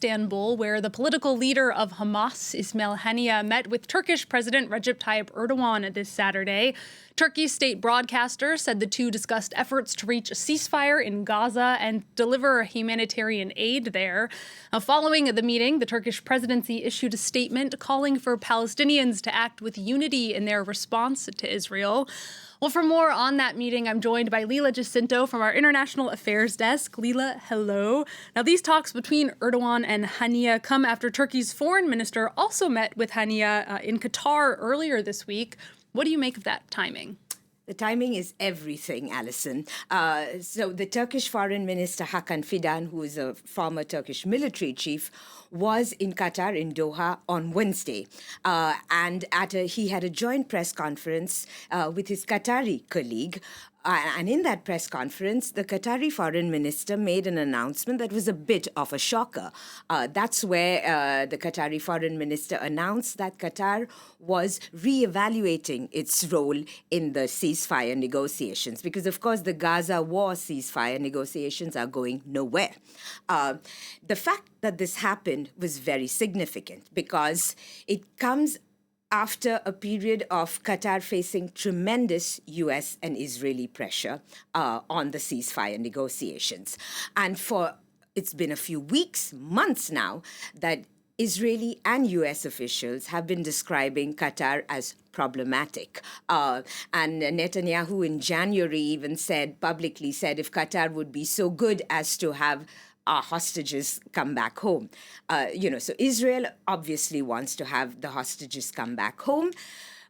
Istanbul, where the political leader of Hamas, Ismail Haniyeh, met with Turkish President Recep Tayyip Erdogan this Saturday. Turkey's state broadcaster said the two discussed efforts to reach a ceasefire in Gaza and deliver humanitarian aid there. Following the meeting, the Turkish presidency issued a statement calling for Palestinians to act with unity in their response to Israel. Well, for more on that meeting, I'm joined by Leela Jacinto from our International Affairs Desk. Leela, hello. Now, these talks between Erdogan and Haniyeh come after Turkey's foreign minister also met with Haniyeh in Qatar earlier this week. What do you make of that timing? The timing is everything, Alison. So the Turkish Foreign Minister Hakan Fidan, who is a former Turkish military chief, was in Qatar in Doha on Wednesday. And he had a joint press conference with his Qatari colleague. And in that press conference, the Qatari foreign minister made an announcement that was a bit of a shocker. That's where the Qatari foreign minister announced that Qatar was reevaluating its role in the ceasefire negotiations, because, of course, the Gaza war ceasefire negotiations are going nowhere. The fact that this happened was very significant because it comes after a period of Qatar facing tremendous U.S. and Israeli pressure on the ceasefire negotiations. And it's been a few weeks, months now, that Israeli and U.S. officials have been describing Qatar as problematic. And Netanyahu in January even publicly said if Qatar would be so good as to have our hostages come back home. So Israel obviously wants to have the hostages come back home,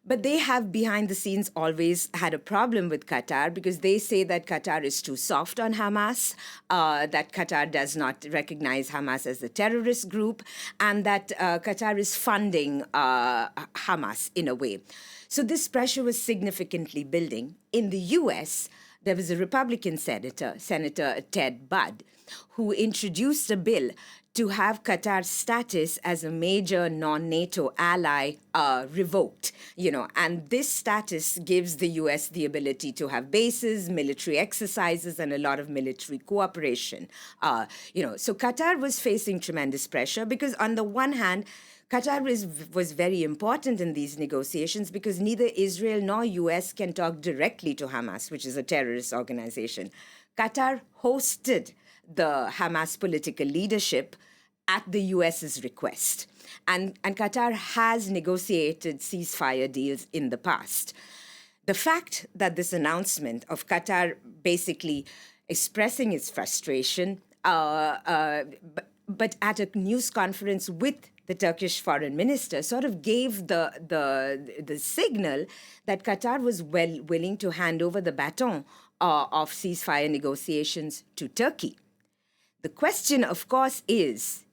but they have behind the scenes always had a problem with Qatar because they say that Qatar is too soft on Hamas, that Qatar does not recognize Hamas as a terrorist group, and that Qatar is funding Hamas in a way. So this pressure was significantly building. In the U.S., there was a Republican senator, Senator Ted Budd, who introduced a bill to have Qatar's status as a major non-NATO ally revoked. And this status gives the U.S. the ability to have bases, military exercises, and a lot of military cooperation. So Qatar was facing tremendous pressure because, on the one hand, Qatar was very important in these negotiations because neither Israel nor U.S. can talk directly to Hamas, which is a terrorist organization. Qatar hosted the Hamas political leadership at the U.S.'s request. And Qatar has negotiated ceasefire deals in the past. The fact that this announcement of Qatar basically expressing its frustration, but at a news conference with the Turkish foreign minister, sort of gave the signal that Qatar was willing to hand over the baton of ceasefire negotiations to Turkey. The question, of course, is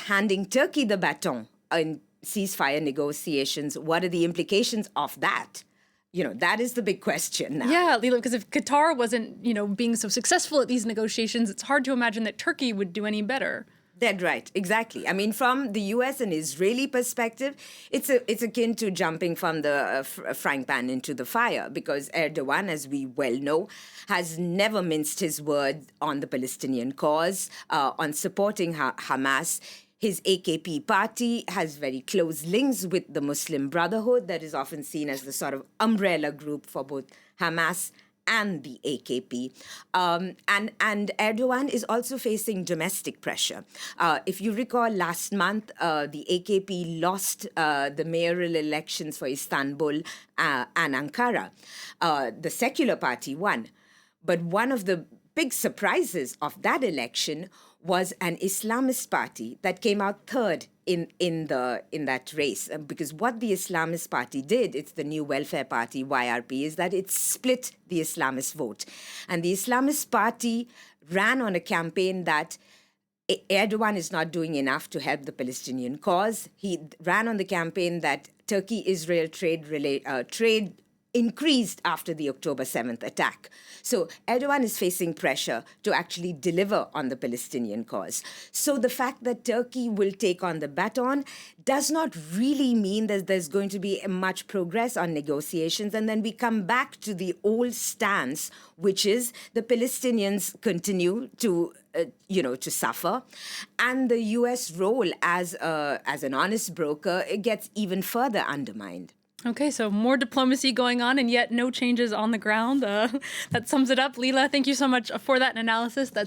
handing Turkey the baton in ceasefire negotiations, what are the implications of that? That is the big question now. Yeah, Leela, because if Qatar wasn't, being so successful at these negotiations, it's hard to imagine that Turkey would do any better. Dead right, exactly. I mean, from the U.S. and Israeli perspective, it's akin to jumping from the frying pan into the fire because Erdogan, as we well know, has never minced his word on the Palestinian cause, on supporting Hamas. His AKP party has very close links with the Muslim Brotherhood that is often seen as the sort of umbrella group for both Hamas and the AKP. And Erdogan is also facing domestic pressure. If you recall, last month, the AKP lost the mayoral elections for Istanbul and Ankara. The secular party won. But one of the big surprises of that election was an Islamist party that came out third in that race, because what the Islamist party did, it's the New Welfare Party, YRP, is that it split the Islamist vote. And the Islamist party ran on a campaign that Erdogan is not doing enough to help the Palestinian cause. He ran on the campaign that Turkey-Israel trade increased after the October 7th attack. So Erdogan is facing pressure to actually deliver on the Palestinian cause. So the fact that Turkey will take on the baton does not really mean that there's going to be much progress on negotiations. And then we come back to the old stance, which is the Palestinians continue to to suffer. And the U.S. role as an honest broker, it gets even further undermined. Okay, so more diplomacy going on and yet no changes on the ground. That sums it up. Leela, thank you so much for that analysis. That's